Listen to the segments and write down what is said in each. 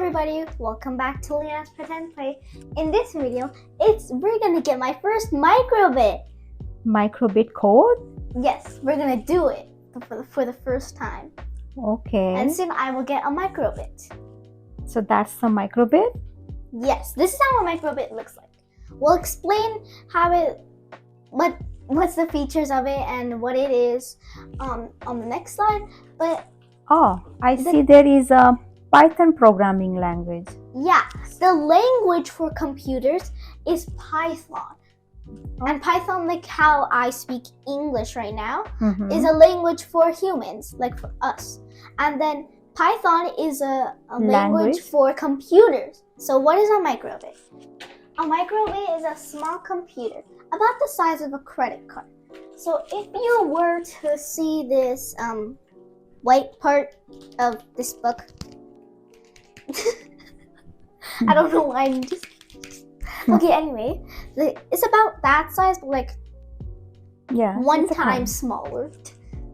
everybody, welcome back to Lena's Pretend Play. In this video, we're gonna get my first microbit. Microbit code? Yes, we're gonna do it for the first time. Okay. And soon I will get a microbit. So that's the microbit? Yes, this is how a microbit looks like. We'll explain what's the features of it and what it is on the next slide. But I see there is a Python programming language. yeah, the language for computers is Python. And Python, like how I speak English right now, is a language for humans, like for us. And then Python is a language for computers. So what is a microbit? A microbit is a small computer, about the size of a credit card. So if you were to see this white part of this book, I don't know why I'm just... Okay, anyway, it's about that size, but like one time smaller.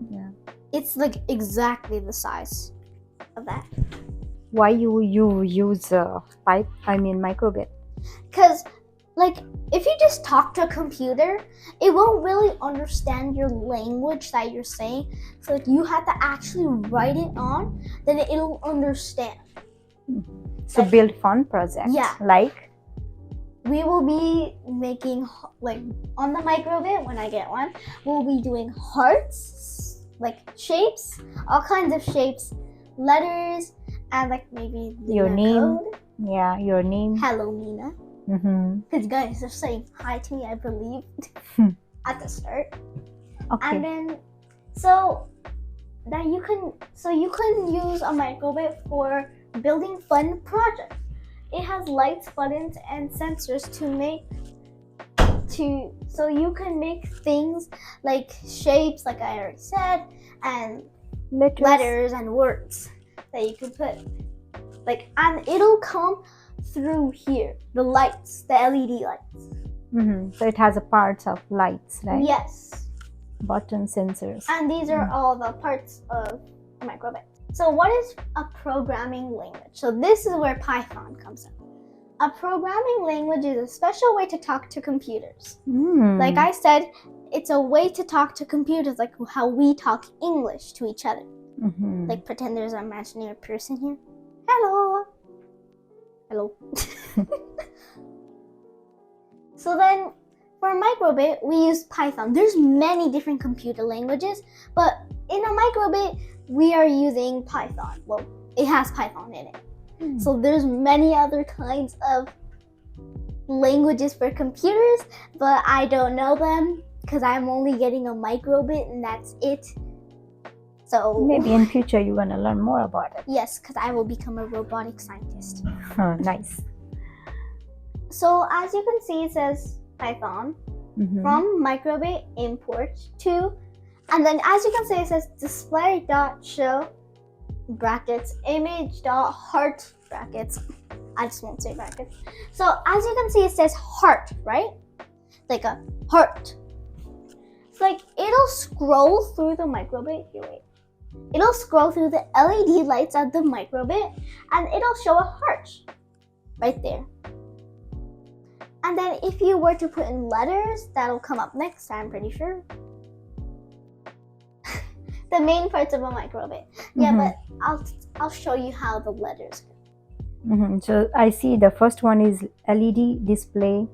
Yeah. It's like exactly the size of that. Why you use microbit? Because like if you just talk to a computer, it won't really understand your language that you're saying. So like, you have to actually write it on, then it'll understand. So like, build fun projects. Yeah. Like? We will be making, like on the microbit, when I get one, we'll be doing hearts, like shapes, all kinds of shapes, letters, and like maybe your name. Code. Yeah, your name. Hello, Nina. Because guys are saying hi to me, I believe, at the start. Okay. And then, so you can use a microbit for building fun projects. It has lights, buttons, and sensors so you can make things like shapes, like I already said, and letters and words that you can put. Like, and it'll come through here, the lights, the LED lights. So it has a parts of lights, right? Yes. Button sensors. And these are all the parts of microbit. So what is a programming language? So this is where Python comes in. A programming language is a special way to talk to computers. Like I said, it's a way to talk to computers, like how we talk English to each other. Like pretend there's an imaginary person here. Hello. Hello. So then for microbit, we use Python. There's many different computer languages, but in a microbit, we are using Python. Well, it has Python in it. So there's many other kinds of languages for computers, but I don't know them because I'm only getting a microbit and that's it. So maybe in future you're going to learn more about it. Yes, because I will become a robotic scientist. Nice. So as you can see, it says Python from microbit import to, and then as you can see, it says display.show brackets image.heart brackets. I just won't say brackets. So as you can see, it says heart, right? Like a heart. It's like it'll scroll through the microbit. Here, wait. It'll scroll through the LED lights of the microbit and it'll show a heart right there. And then if you were to put in letters, that'll come up next, I'm pretty sure. The main parts of a microbit. Yeah, but I'll show you how the letters go. So I see the first one is LED display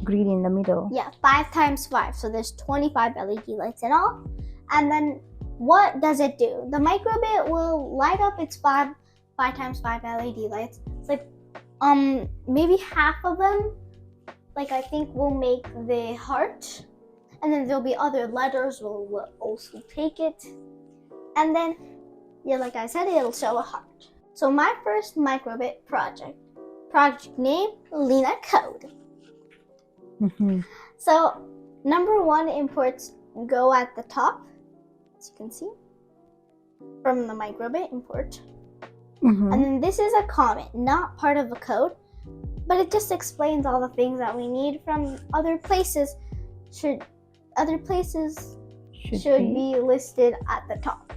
grid in the middle. Yeah, 5 times 5. So there's 25 LED lights in all. And then what does it do? The microbit will light up its 5 times 5 LED lights. It's like maybe half of them, like I think will make the heart. And then there'll be other letters will also take it. And then, yeah, like I said, it'll show a heart. So my first microbit project name, Lena Code. So number 1 imports go at the top, as you can see, from the microbit import. And then this is a comment, not part of the code, but it just explains all the things that we need from other places. Should be listed at the top.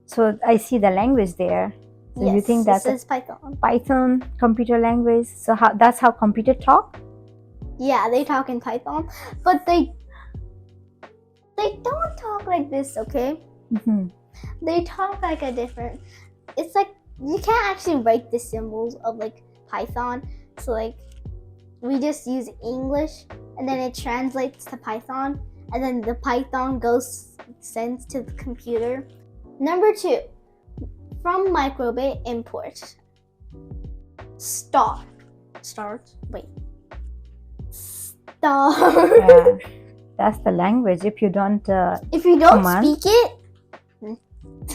So I see the language there. So you think that's this is Python. Python computer language? So that's how computer talk? Yeah, they talk in Python, but they don't talk like this, okay? They talk like a different. It's like you can't actually write the symbols of like Python. So like we just use English, and then it translates to Python, and then the Python sends to the computer. Number 2, from Microbit import. Start. Wait. Start. Yeah, that's the language. If you don't speak it,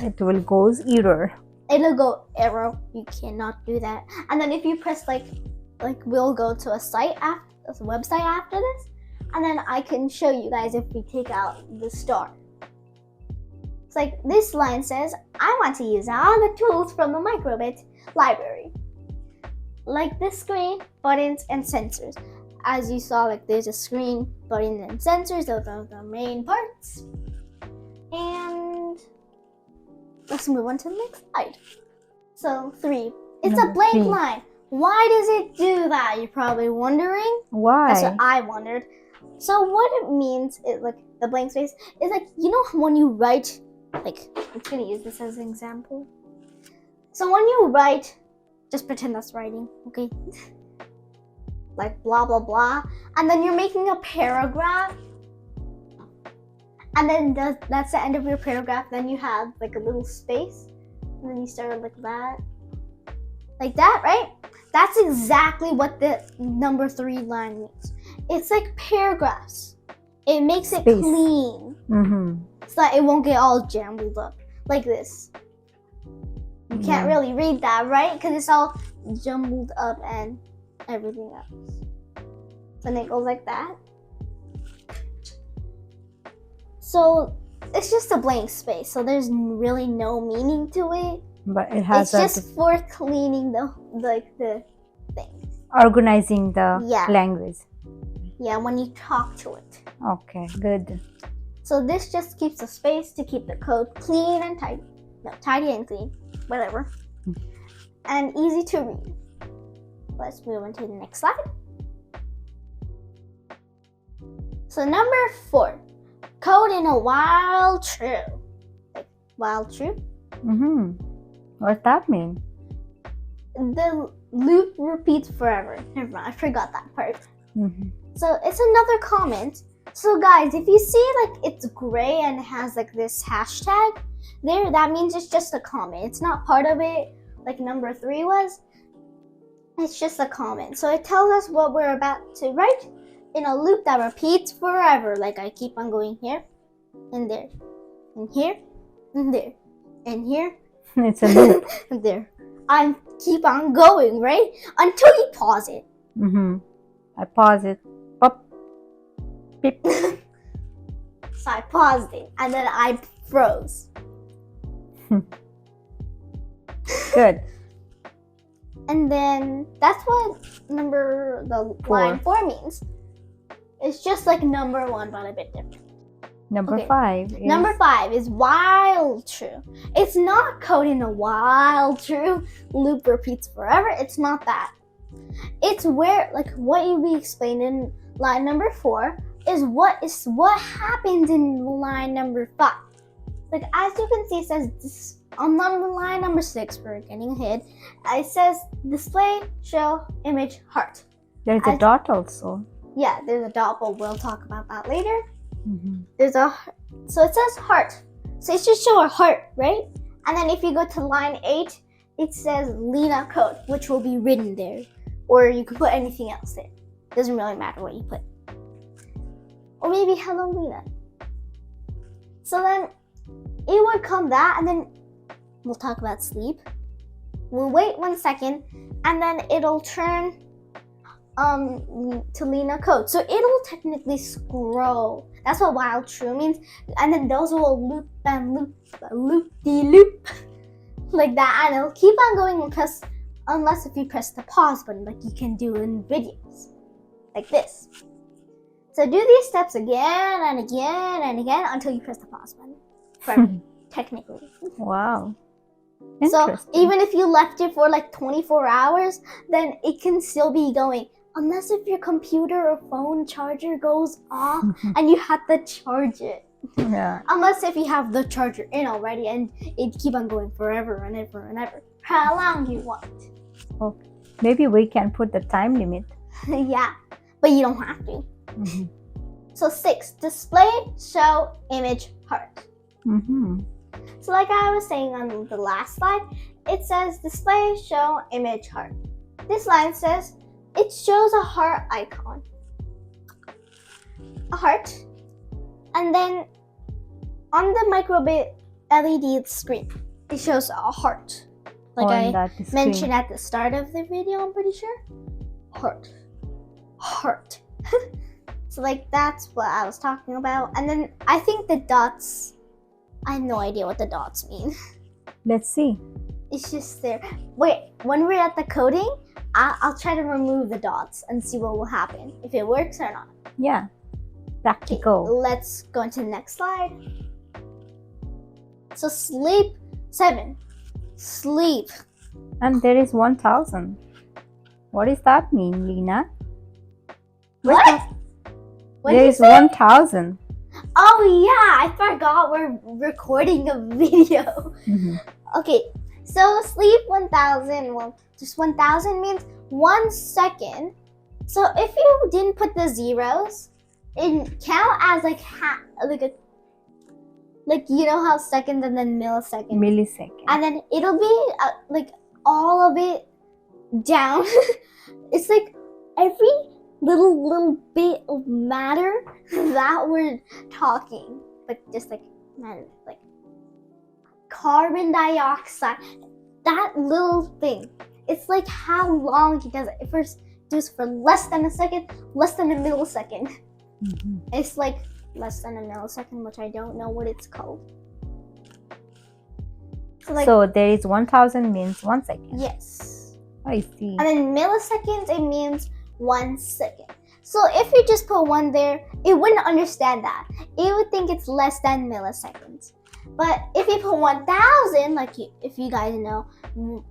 it will goes error. It'll go error. You cannot do that. And then if you press like we'll go to a website after this, and then I can show you guys if we take out the star. It's like this line says, I want to use all the tools from the Microbit library. Like this screen, buttons, and sensors. As you saw, like there's a screen, buttons, and sensors. Those are the main parts. And let's move on to the next slide. So 3. It's Number a blank 3. line. Why does it do that? You're probably wondering. Why? That's what I wondered. So what it means is like the blank space is like, you know, when you write, like I'm just gonna use this as an example. So when you write, just pretend that's writing, okay? Like blah blah blah, and then you're making a paragraph, and then that's the end of your paragraph. Then you have like a little space, and then you start like that, right? That's exactly what the number 3 line means. It's like paragraphs. It makes it clean, so that it won't get all jumbled up like this. You can't really read that, right? Because it's all jumbled up and everything else. So then it goes like that. So it's just a blank space. So there's really no meaning to it. But it has it's just for cleaning the thing. Organizing the language. Yeah, when you talk to it. Okay, good. So this just keeps the space to keep the code clean and tidy. No, tidy and clean. Whatever. And easy to read. Let's move on to the next slide. So number 4, code in a while true. Like while true. What's that mean? The loop repeats forever. Never mind, I forgot that part. So it's another comment. So guys, if you see like it's gray and it has like this hashtag there, that means it's just a comment. It's not part of it like number 3 was. It's just a comment. So it tells us what we're about to write in a loop that repeats forever. Like I keep on going here, and there, and here, and there, and here. It's a loop. And there. I keep on going, right? Until you pause it. I pause it. Pop. Beep. So I paused it, and then I froze. Good. And then that's what line 4 means. It's just like number 1, but a bit different. Number 5 is... Number 5 is while true. It's not code in a while true loop repeats forever. It's not that. It's where, like what we explained in line number 4 is what happens in line number 5. Like as you can see, it says this, on line number 6, we're getting ahead. It says display, show, image, heart. There's a dot also. Yeah, there's a dot, but we'll talk about that later. So it says heart. So it should show a heart, right? And then if you go to line 8, it says Lena code, which will be written there. Or you could put anything else there. Doesn't really matter what you put. Or maybe hello Lena. So then it would come that, and then we'll talk about sleep. We'll wait 1 second, and then it'll turn to Lena code. So it'll technically scroll. That's what while true means. And then those will loop and loop like that, and it'll keep on going unless if you press the pause button, like you can do in videos, like this. So do these steps again and again and again until you press the pause button. Technically. Wow. So Interesting. even if you left it for like 24 hours, then it can still be going. Unless if your computer or phone charger goes off and you have to charge it. Yeah. Unless if you have the charger in already and it keep on going forever and ever and ever. How long you want. Okay. Maybe we can put the time limit. Yeah, but you don't have to. Mm-hmm. So 6, display, show, image, heart. Mm-hmm. So like I was saying on the last slide, it says display, show, image, heart. This line says it shows a heart icon. A heart. And then on the Microbit LED screen, it shows a heart. Like I mentioned at the start of the video, I'm pretty sure. Heart. Heart. So like that's what I was talking about. And then I think the dots, I have no idea what the dots mean. Let's see. It's just there. Wait, when we're at the coding, I'll try to remove the dots and see what will happen, if it works or not. Yeah. Practical. Okay, let's go into the next slide. So sleep, 7. Sleep. And there is 1,000. What does that mean, Lena? What? There is 1,000. Oh yeah, I forgot we're recording a video. Mm-hmm. Okay, so sleep 1,000. Well, just 1,000 means 1 second. So if you didn't put the zeros, it count as like you know how seconds and then millisecond. Millisecond. And then it'll be like all of it down. It's like every little bit of matter that we're talking, but just like carbon dioxide, that little thing. It's like how long he does it. It first does for less than a second, less than a millisecond. Mm-hmm. It's like less than a millisecond, which I don't know what it's called. So there is 1,000 means 1 second. Yes. I see. And then milliseconds, it means 1 second. So if you just put 1 there, it wouldn't understand that. It would think it's less than milliseconds. But if you put 1,000, like if you guys know, 1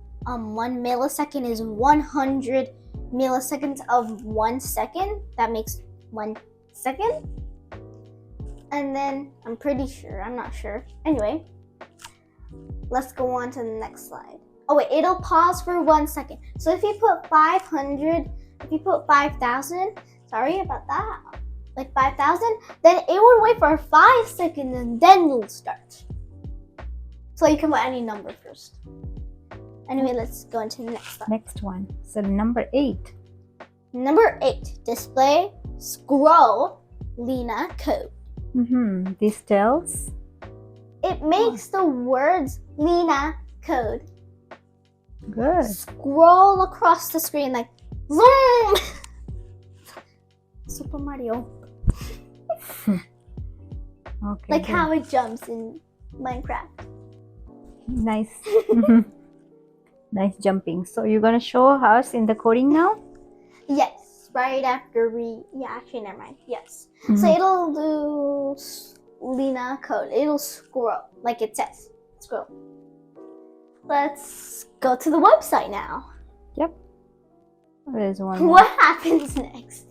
millisecond is 100 milliseconds of 1 second. That makes 1 second. And then I'm pretty sure, I'm not sure. Anyway, let's go on to the next slide. Oh wait, it'll pause for 1 second. So if you put 500, if you put 5,000, sorry about that, like 5,000, then it would wait for 5 seconds and then it'll start. So you can put any number first. Anyway, let's go into the next slide. Next one. So number 8. Number 8, display, scroll, Lena code. Mm-hmm. This tells? It makes the words Lena code. Good. Scroll across the screen like zoom. Super Mario. Okay. Like good. how it jumps in Minecraft. Nice. Nice jumping. So you're gonna show us in the coding now? Yes, right after actually never mind. Yes. Mm-hmm. So it'll do Lena code. It'll scroll like it says. Scroll. Let's go to the website now. Yep. There's one more. What happens next?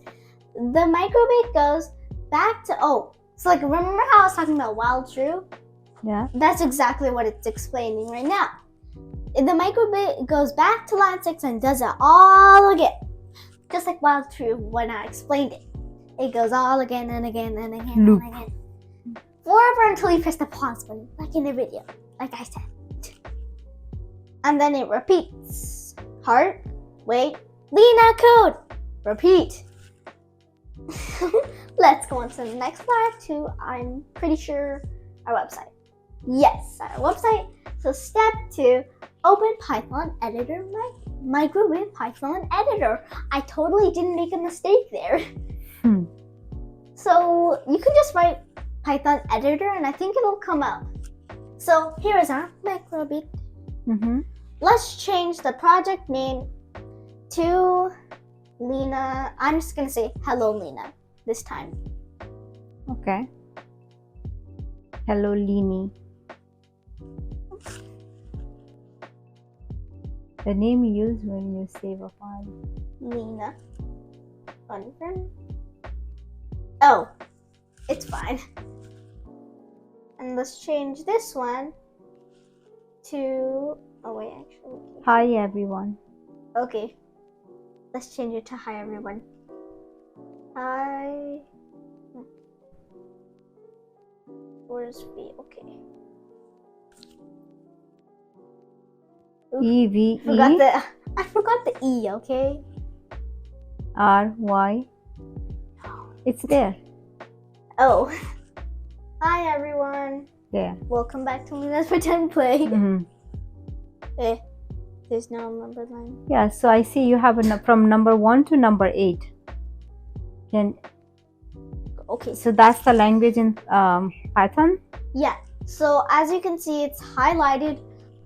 The Microbit goes back to so like remember how I was talking about while true? Yeah. That's exactly what it's explaining right now. The Microbit goes back to line 6 and does it all again. Just like while true when I explained it. It goes all again and again and again Loop. and again. Forever until you press the pause button, like in the video, like I said. And then it repeats. Heart, wait, Lena code, repeat. Let's go on to the next slide to, I'm pretty sure, our website. Yes, our website. So step 2, open Python editor, Microbit Python editor. I totally didn't make a mistake there. So you can just write Python editor and I think it'll come up. So here is our Microbit. Mm-hmm. Let's change the project name to Lena. I'm just gonna say hello Lena this time. Okay. Hello, Leni. The name you use when you save a file. Lena. Unfriend. Oh, it's fine. And let's change this one to. Oh wait, actually. Hi everyone. Okay. Let's change it to hi everyone. Hi. Where's V? Okay. Oops, EVE I forgot the E, okay? RY. It's there. Oh. Hi everyone. There. Welcome back to Luna's Pretend Play. Mm-hmm. There's no number line. Yeah, so I see you have from number 1 to number 8. Then, Okay. so that's the language in Python? Yeah. So as you can see, it's highlighted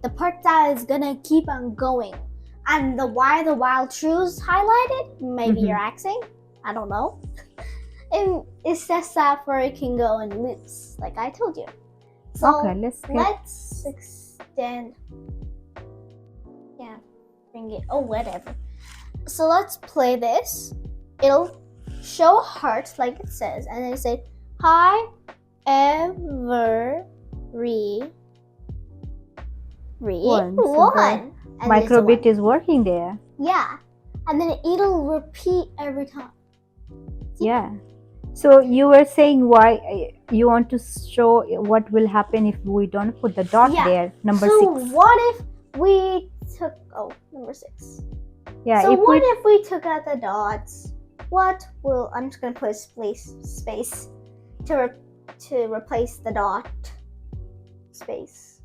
the part that is gonna keep on going. And the while true is highlighted, maybe you're asking. I don't know. And it says that for it can go in loops, like I told you. So okay, let's extend. Yeah, bring it. Oh, whatever. So let's play this. It'll show hearts like it says, and then say hi every one. one. So Microbit is working there. Yeah, and then it'll repeat every time. See? Yeah. So you were saying why you want to show what will happen if we don't put the dot there, number 6. So what if we took number 6? Yeah. So if we took out the dots? What will I'm just gonna put a space to replace the dot space.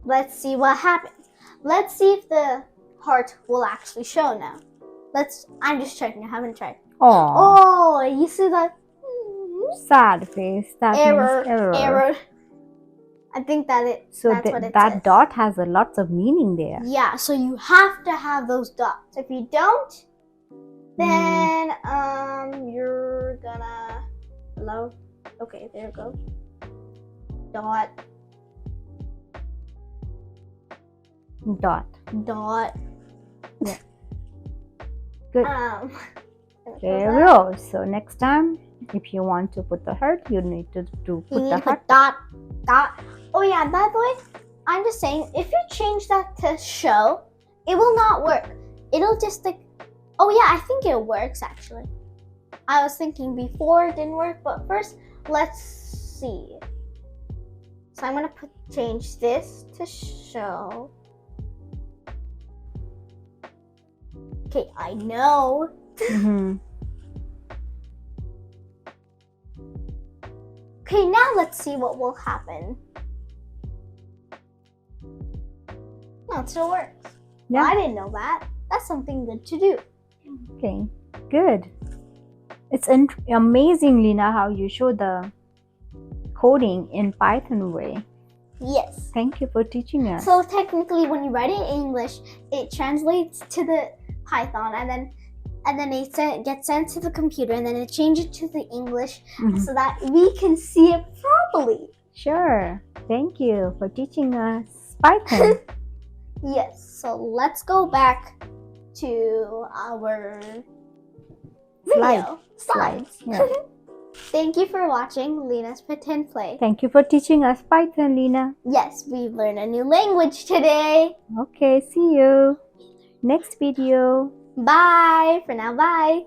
Let's see what happens. Let's see if the heart will actually show now. I'm just checking. I haven't tried. Oh, you see that? Sad face. That Error. means error. Error. I think that's what it says. That dot has lots of meaning there. Yeah, so you have to have those dots. If you don't, then you're gonna hello. Okay, there you go. Dot. Yeah. Good. There we go. So next time, if you want to put the heart, you need to put the heart. Dot. Oh yeah, by the way, I'm just saying, if you change that to show, it will not work. It'll just like, oh yeah, I think it works actually. I was thinking before it didn't work, but first, let's see. So I'm gonna change this to show. Okay, I know. Okay, now let's see what will happen. No, it still works. Yeah. Well, I didn't know that. That's something good to do. Okay, good. It's amazing, Lena, how you show the coding in Python way. Yes. Thank you for teaching us. So technically, when you write it in English, it translates to the Python, and then it gets sent to the computer, and then it changes to the English so that we can see it properly. Sure. Thank you for teaching us Python. Yes. So let's go back to our slides. Yeah. Thank you for watching Lena's Pretend Play. Thank you for teaching us Python, Lena. Yes, we've learned a new language today. Okay, see you next video. Bye. For now, bye.